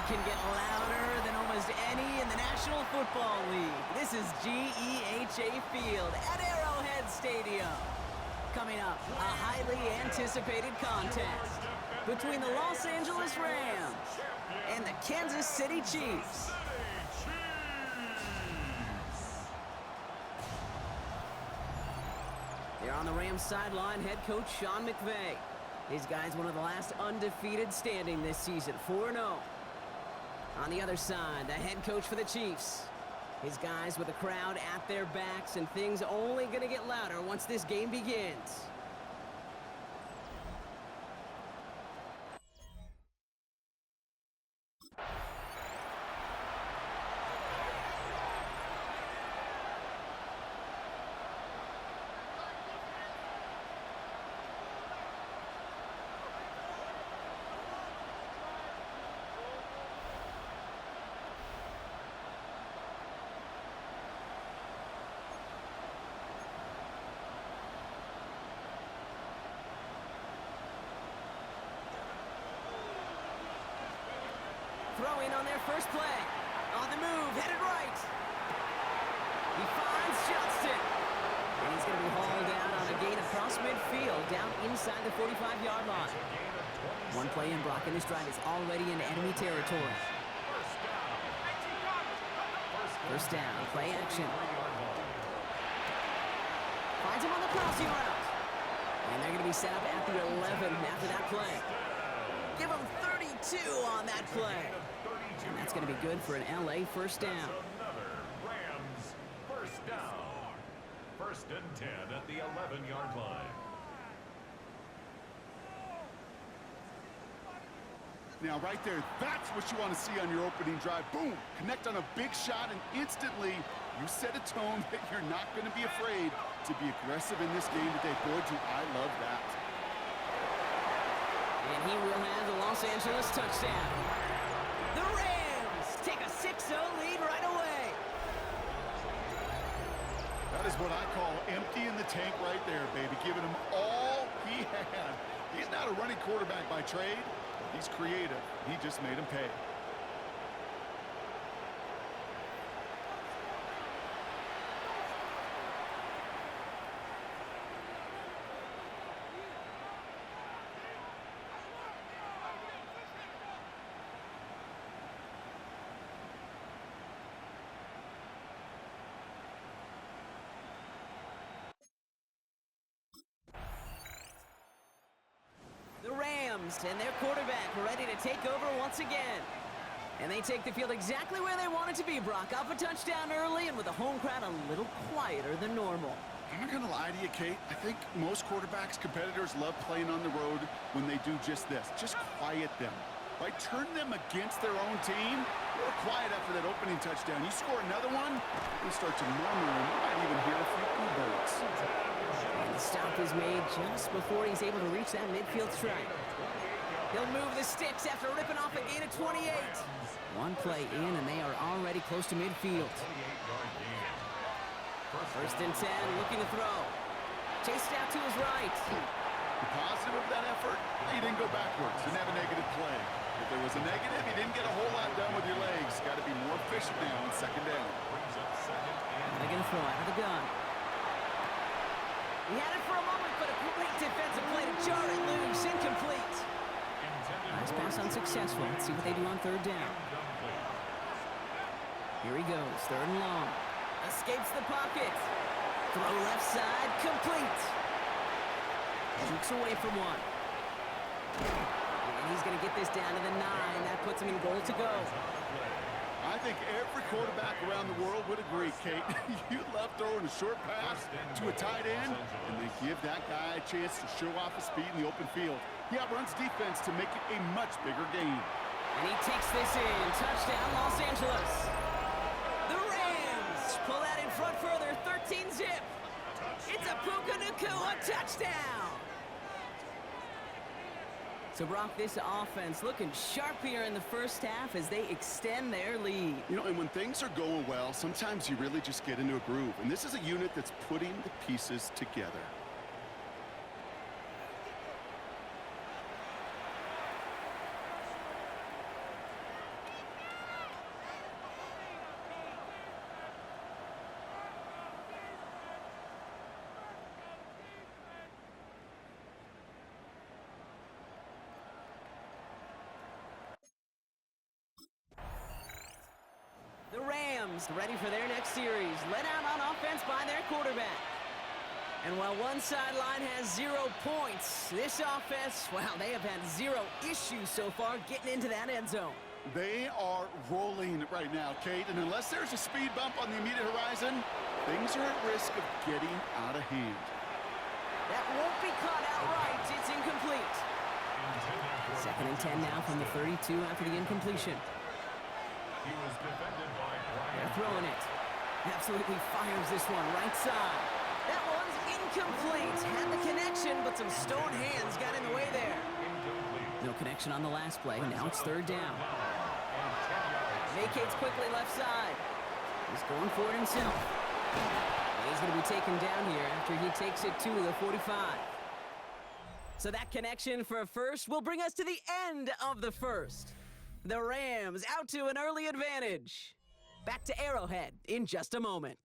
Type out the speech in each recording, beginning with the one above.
can get louder than almost any in the National Football League. This is GEHA Field at Arrowhead Stadium. Coming up, a highly anticipated contest between the Los Angeles Rams and the Kansas City Chiefs. Here on the Rams sideline, head coach Sean McVay. His guy's one of the last undefeated standing this season, 4-0. On the other side, the head coach for the Chiefs. His guys with a crowd at their backs, and things only going to get louder once this game begins. Throwing on their first play. On the move, headed right. He finds Johnston. And he's going to be hauled down on a gain across midfield, down inside the 45-yard line. One play in, Brock, and this drive is already in enemy territory. First down, play action. Finds him on the crossing route. And they're going to be set up at the 11 after that play. Give him 32 on that play. And that's going to be good for an LA first down. Another Rams first down. First and 10 at the 11-yard line. Now, right there, that's what you want to see on your opening drive. Boom! Connect on a big shot, and instantly you set a tone that you're not going to be afraid to be aggressive in this game today. Boy, do I love that. And he will have the Los Angeles touchdown. The Rams take a 6-0 lead right away. That is what I call empty in the tank right there, baby. Giving him all he had. He's not a running quarterback by trade. He's creative. He just made him pay. The Rams and their quarterback ready to take over once again. And they take the field exactly where they want it to be, Brock. Up a touchdown early and with the home crowd a little quieter than normal. I'm not going to lie to you, Kate. I think most quarterbacks, competitors love playing on the road when they do just this. Just quiet them. Right? Turn them against their own team. Real quiet after that opening touchdown. You score another one, you start to murmur, and you might even hear a few birds. And the stop is made just before he's able to reach that midfield strike. He'll move the sticks after ripping off a gain of 28. One play in, and they are already close to midfield. First and 10, looking to throw. Chased out to his right. The positive of that effort, he didn't go backwards. Didn't have a negative play. If there was a negative, he didn't get a whole lot done with your legs. Got to be more efficient now on second down. They're going to throw out of the gun. He had it for a moment, but a great defensive play to jar it loose. Incomplete. Nice pass unsuccessful. Let's see what they do on third down. Here he goes, third and long. Escapes the pocket. Throw left side, complete. Jukes away from one. And he's going to get this down to the 9. That puts him in goal to go. I think every quarterback around the world would agree, Kate. You love throwing a short pass to a tight end, and then give that guy a chance to show off his speed in the open field. He outruns defense to make it a much bigger gain. And he takes this in. Touchdown, Los Angeles. The Rams pull that in front further, 13-zip. It's a Puka Nacua touchdown. So, Brock, this offense looking sharp here in the first half as they extend their lead. You know, and when things are going well, sometimes you really just get into a groove. And this is a unit that's putting the pieces together. Rams ready for their next series, led out on offense by their quarterback. And while one sideline has 0 points, this offense, well, they have had 0 issues so far getting into that end zone. They are rolling right now, Kate, and unless there's a speed bump on the immediate horizon, things are at risk of getting out of hand. That won't be caught outright. It's incomplete. 2nd and 10 now from the 32 after the incompletion. He was defended by They're throwing it. Absolutely fires this one right side. That one's incomplete. Had the connection, but some stone hands got in the way there. No connection on the last play. Now it's 3rd down. Vacates quickly left side. He's going for it himself. He's going to be taken down here after he takes it to the 45. So that connection for a first will bring us to the end of the first. The Rams out to an early advantage. Back to Arrowhead in just a moment.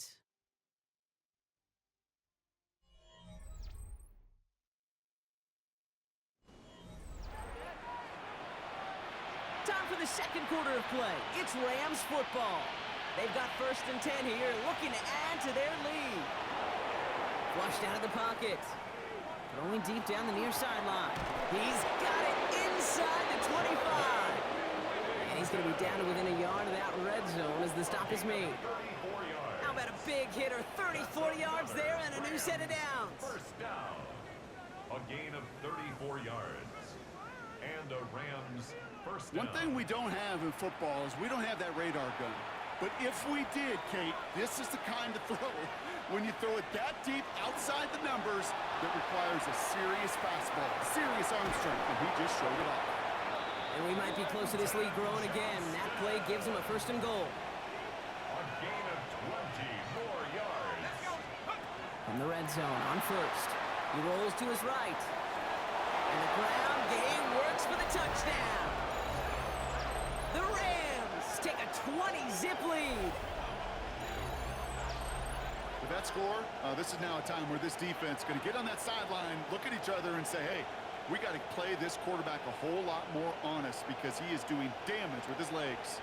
Time for the second quarter of play. It's Rams football. They've got 1st and 10 here, looking to add to their lead. Flushed out of the pocket, but only deep down the near sideline. He's got it inside the 25. And he's going to be down to within a yard of that red zone as the stop is made. How about a big hitter, 34 yards there and a new set of downs. First down. A gain of 34 yards. And a Rams first down. One thing we don't have in football is we don't have that radar gun. But if we did, Kate, this is the kind of throw, when you throw it that deep outside the numbers, that requires a serious fastball, serious arm strength, and he just showed it off. And we might be close to this lead growing again. That play gives him a 1st and goal. A gain of 20 more yards. From the red zone on 1st. He rolls to his right. And the ground game works for the touchdown. The Rams take a 20-zip lead. With that score, this is now a time where this defense is going to get on that sideline, look at each other, and say, hey, we got to play this quarterback a whole lot more honest because he is doing damage with his legs.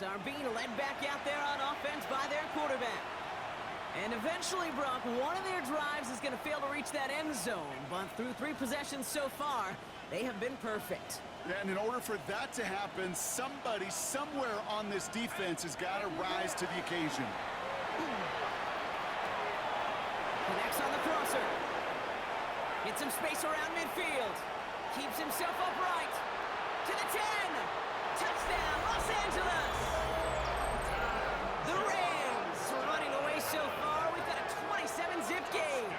Are being led back out there on offense by their quarterback. And eventually, Brock, one of their drives is going to fail to reach that end zone. But through 3 possessions so far, they have been perfect. Yeah, and in order for that to happen, somebody somewhere on this defense has got to rise to the occasion. Connects on the crosser. Gets some space around midfield. Keeps himself upright. To the 10. Touchdown, Los Angeles! The Rams are running away so far. We've got a 27-zip game.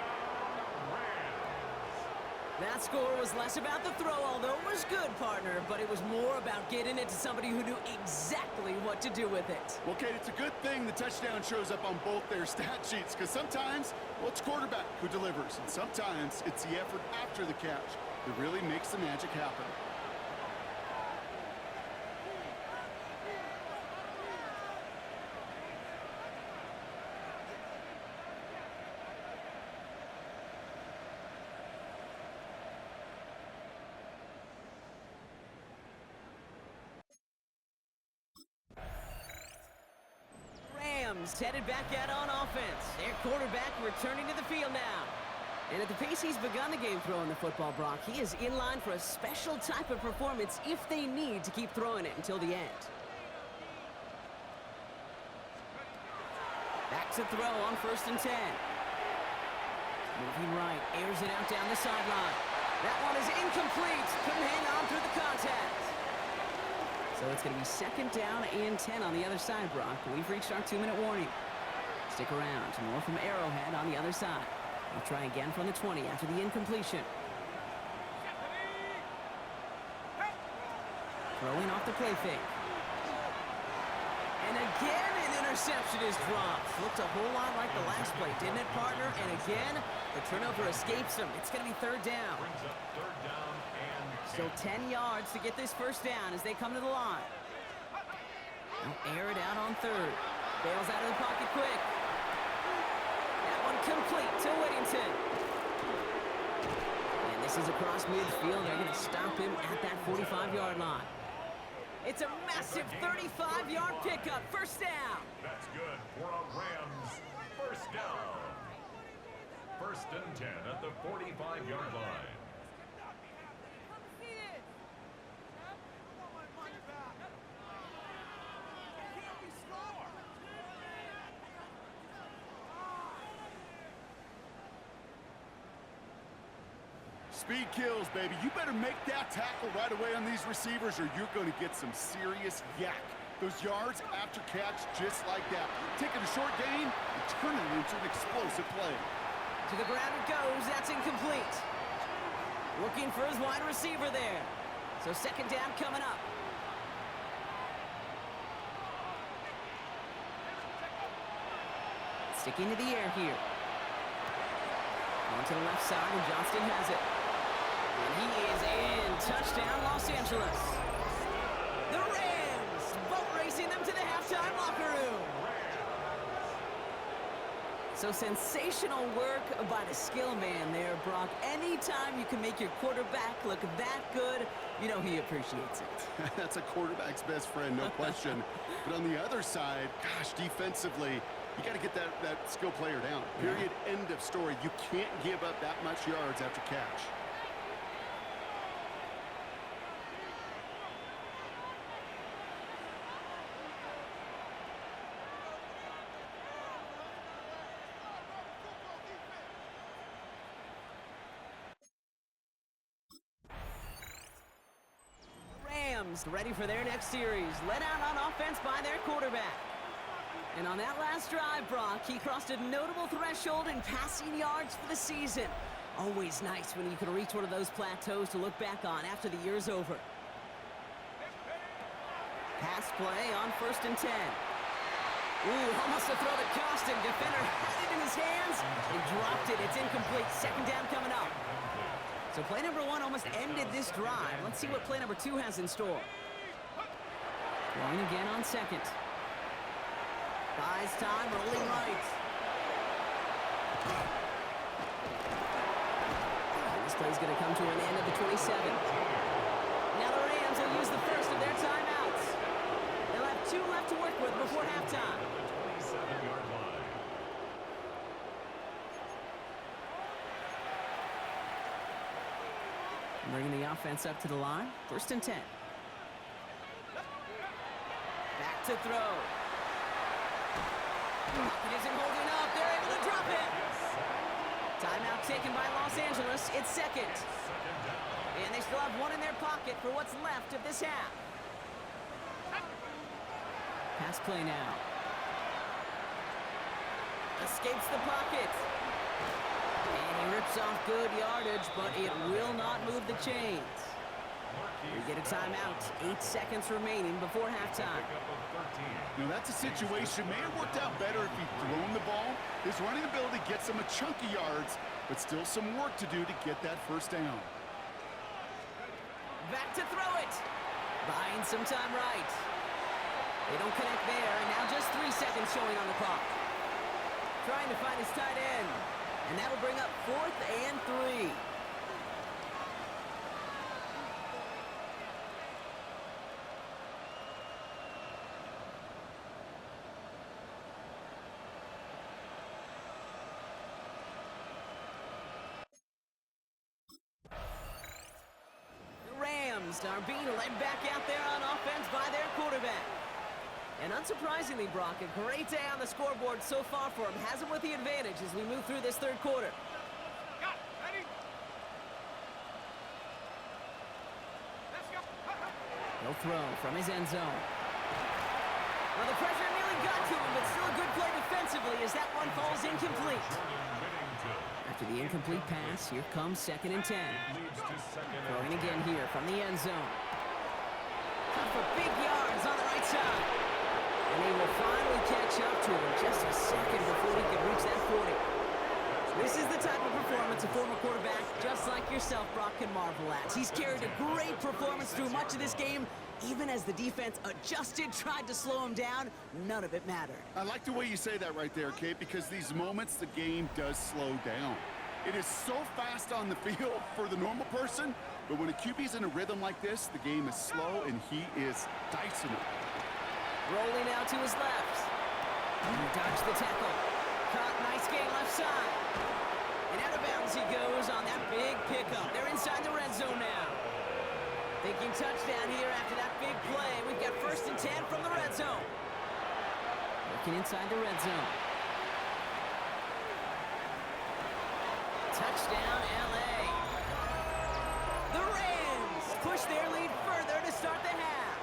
That score was less about the throw, although it was good, partner, but it was more about getting it to somebody who knew exactly what to do with it. Well, Kate, it's a good thing the touchdown shows up on both their stat sheets, because sometimes, well, it's quarterback who delivers, and sometimes it's the effort after the catch that really makes the magic happen. Headed back out on offense. Their quarterback returning to the field now. And at the pace he's begun the game throwing the football, Brock, he is in line for a special type of performance if they need to keep throwing it until the end. Back to throw on 1st and 10. Moving right, airs it out down the sideline. That one is incomplete. Couldn't hang on through the contact. So it's going to be 2nd down and 10 on the other side, Brock. We've reached our 2-minute warning. Stick around. More from Arrowhead on the other side. We'll try again from the 20 after the incompletion. Throwing off the play fake. And again, an interception is dropped. Looked a whole lot like the last play, didn't it, partner? And again, the turnover escapes him. It's going to be third down. Brings up third down and Still 10 yards to get this first down as they come to the line. They'll air it out on third. Bails out of the pocket quick. That one complete to Whittington. And this is across midfield. They're going to stop him at that 45-yard line. It's a massive 35-yard pickup. First down. that's good for a Rams first down. First and 10 at the 45-yard line. Speed kills, baby. You better make that tackle right away on these receivers or you're going to get some serious yak. Those yards after catch just like that. Taking a short gain and turning it into an explosive play. To the ground it goes. That's incomplete. Looking for his wide receiver there. So second down coming up. Sticking to the air here. On to the left side, and Johnston has it. And he is in. Touchdown, Los Angeles. The Rams boat racing them to the halftime locker room. So sensational work by the skill man there, Brock. Anytime you can make your quarterback look that good, you know he appreciates it. That's a quarterback's best friend, no question. But on the other side, gosh, defensively, you got to get that skill player down. Period. End of story. You can't give up that much yards after catch. Rams ready for their next series. Let out on offense by their quarterback. And on that last drive, Brock, he crossed a notable threshold in passing yards for the season. Always nice when you can reach one of those plateaus to look back on after the year's over. Pass play on first and 10. Ooh, almost a throw that cost him. Defender had it in his hands. He dropped it. It's incomplete. Second down coming up. So play number one almost ended this drive. Let's see what play number two has in store. Going again on second. Buys time, rolling right. This play's going to come to an end at the 27. Now the Rams will use the first of their timeouts. They'll have 2 left to work with before halftime. 27-yard line. Bringing the offense up to the line. First and 10. Back to throw. It isn't holding up. They're able to drop it. Timeout taken by Los Angeles. It's second. And they still have one in their pocket for what's left of this half. Pass play now. Escapes the pocket. And he rips off good yardage, but it will not move the chains. We get a timeout. 8 seconds remaining before halftime. You know, that's a situation. May have worked out better if he'd thrown the ball. His running ability gets him a chunk of yards, but still some work to do to get that first down. Back to throw it. Buying some time right. They don't connect there, and now just 3 seconds showing on the clock. Trying to find his tight end. And that'll bring up 4th and 3. Are being led back out there on offense by their quarterback. And unsurprisingly, Brock, a great day on the scoreboard so far for him. Has him with the advantage as we move through this third quarter. He'll throw from his end zone. Well, the pressure nearly got to him, but still a good play defensively as that one falls incomplete. After the incomplete pass, here comes second and 10. Throwing again here from the end zone. Cut for big yards on the right side. And they will finally catch up to him just a second before he can reach that 40. This is the type of performance a former quarterback, just like yourself, Brock, can marvel at. He's carried a great performance through much of this game. Even as the defense adjusted, tried to slow him down, none of it mattered. I like the way you say that right there, Kate, because these moments the game does slow down. It is so fast on the field for the normal person, but when a QB's in a rhythm like this, the game is slow and he is dicing it. Rolling out to his left. He dodged the tackle. Caught, nice gain left side. And out of bounds he goes on that big pickup. They're inside the red zone now. Thinking touchdown here after that big play. We've got 1st and 10 from the red zone. Looking inside the red zone. Touchdown, LA. The Rams push their lead further to start the half.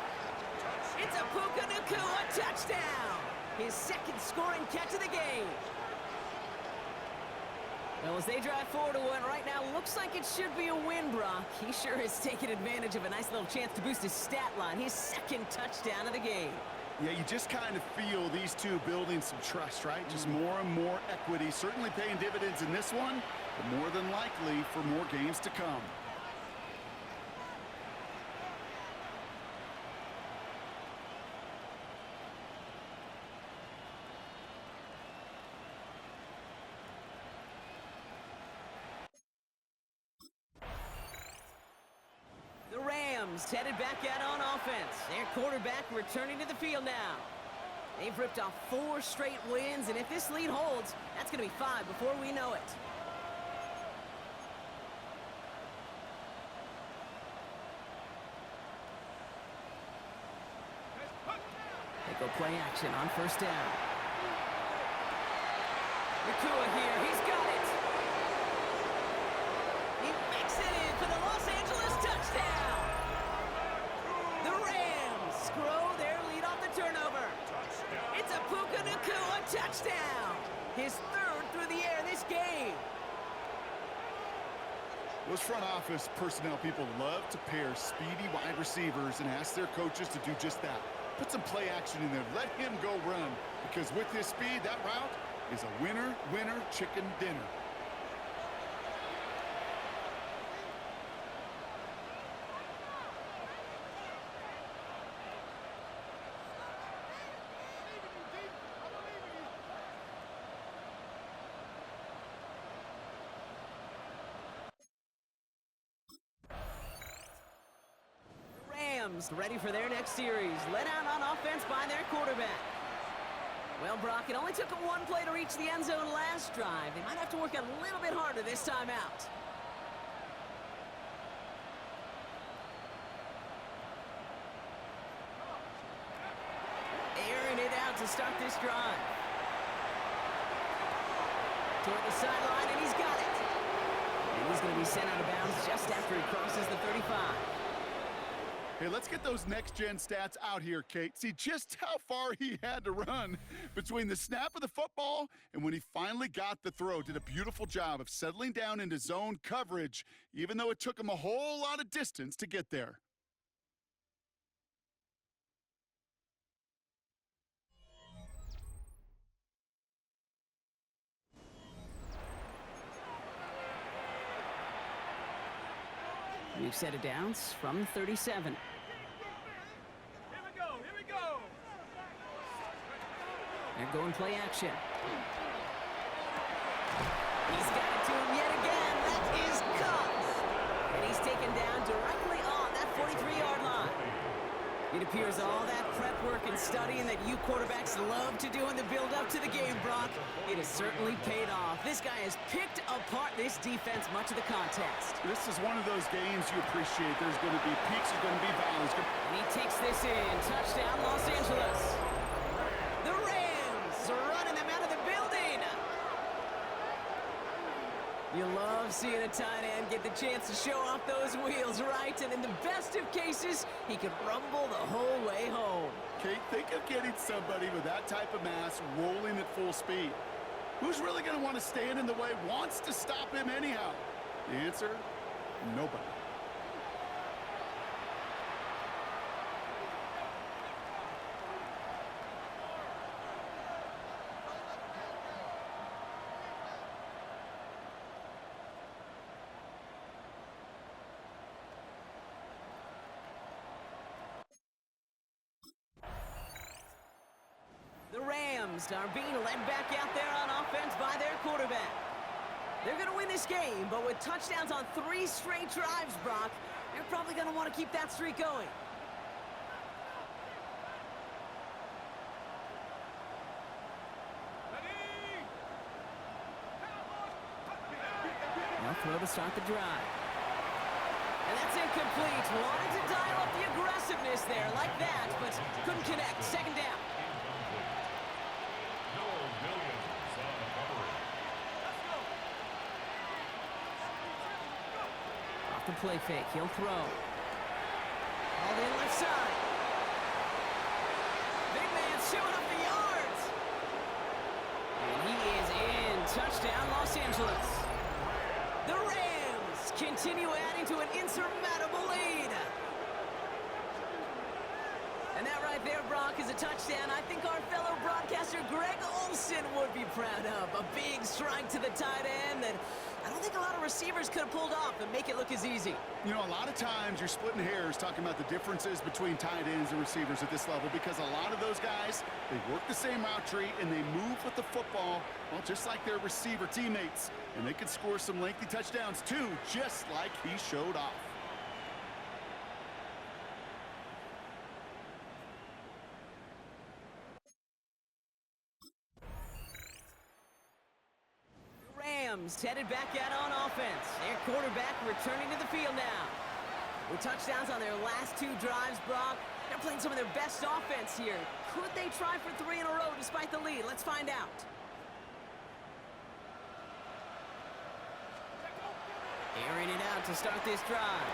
It's a Puka Nacua touchdown. His 2nd scoring catch of the game. Well, as they drive forward to one right now, looks like it should be a win, Brock. He sure has taken advantage of a nice little chance to boost his stat line. His 2nd touchdown of the game. Yeah, you just kind of feel these two building some trust, right? Just more and more equity, certainly paying dividends in this one, but more than likely for more games to come. Headed back out on offense. Their quarterback returning to the field now. They've ripped off 4 straight wins, and if this lead holds, that's going to be 5 before we know it. They go play action on 1st down. Nacua here, he's got it. He makes it in for the Los Angeles touchdown. The Rams grow their lead off the turnover. It's a Puka Nacua touchdown. His 3rd through the air this game. Those front office personnel people love to pair speedy wide receivers and ask their coaches to do just that. Put some play action in there. Let him go run. Because with his speed, that route is a winner, winner, chicken dinner. Ready for their next series. Let out on offense by their quarterback. Well, Brock, it only took them 1 play to reach the end zone last drive. They might have to work a little bit harder this time out. Airing it out to start this drive. Toward the sideline, and he's got it. And he's going to be sent out of bounds just after he crosses the 35. Hey, let's get those next-gen stats out here, Kate. See just how far he had to run between the snap of the football and when he finally got the throw. Did a beautiful job of settling down into zone coverage, even though it took him a whole lot of distance to get there. We've set it down from 37. They're going play action. He's got it to him yet again. That is caught. And he's taken down directly on that 43-yard line. It appears all that prep work and studying that you quarterbacks love to do in the build-up to the game, Brock, it has certainly paid off. This guy has picked apart this defense much of the contest. This is one of those games you appreciate. There's going to be peaks, there's going to be valleys. And he takes this in. Touchdown, Los Angeles. The Rams are running them out of the building. You love seeing a tight end get the chance to show off those wheels, right? And in the best of cases, he could rumble the whole way home. Kate, think of getting somebody with that type of mass rolling at full speed. Who's really going to want to stand in the way, wants to stop him anyhow? The answer, nobody. Rams are being led back out there on offense by their quarterback. They're going to win this game, but with touchdowns on 3 straight drives, Brock, they're probably going to want to keep that streak going. They'll throw to start the drive. And that's incomplete. Wanted to dial up the aggressiveness there like that, but couldn't connect. Second down. Off the play fake. He'll throw. All in left side. Big man showing up the yards. And he is in. Touchdown, Los Angeles. The Rams continue adding to an insurmountable lead. And that right there, Brock, is a touchdown I think our fellow broadcaster Greg Olsen would be proud of. A big strike to the tight end that I don't think a lot of receivers could have pulled off and make it look as easy. You know, a lot of times you're splitting hairs talking about the differences between tight ends and receivers at this level because a lot of those guys, they work the same route tree and they move with the football, well, just like their receiver teammates. And they can score some lengthy touchdowns too, just like he showed off. Headed back out on offense. Their quarterback returning to the field now. With touchdowns on their last 2 drives, Brock, they're playing some of their best offense here. Could they try for 3 in a row despite the lead? Let's find out. Airing it out to start this drive.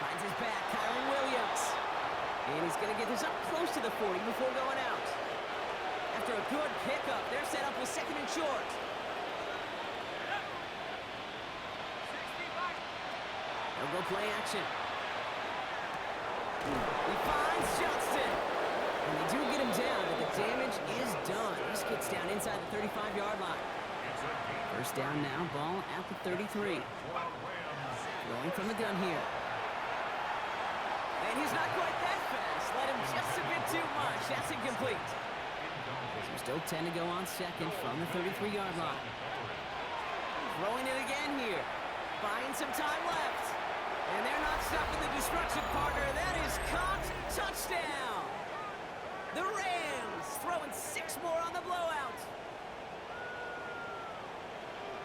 Finds his back, Kyron Williams. And he's going to get this up close to the 40 before going out. After a good pickup, they're set up with 2nd and short. They'll go play action. He finds Johnston. And they do get him down, but the damage is done. This gets down inside the 35-yard line. First down now, ball at the 33. Going from the gun here. And he's not quite that fast. Let him just a bit too much. That's incomplete. So still 10 to go on 2nd from the 33-yard line. Throwing it again here. Buying some time left. And they're not stopping the destruction, partner. That is caught. Touchdown. The Rams throwing 6 more on the blowout.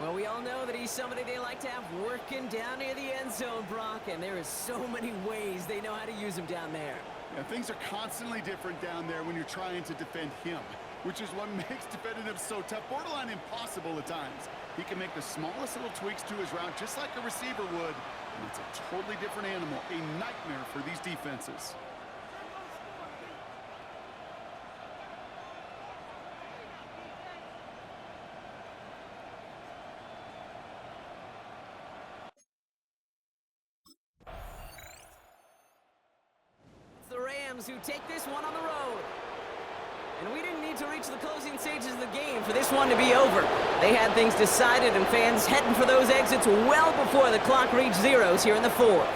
Well, we all know that he's somebody they like to have working down near the end zone, Brock. And there is so many ways they know how to use him down there. Yeah, things are constantly different down there when you're trying to defend him, which is what makes defending him so tough, borderline impossible at times. He can make the smallest little tweaks to his route just like a receiver would, and it's a totally different animal, a nightmare for these defenses. It's the Rams who take this one on the road. And we didn't need to reach the closing stages of the game for this one to be over. They had things decided and fans heading for those exits well before the clock reached zeros here in the 4th.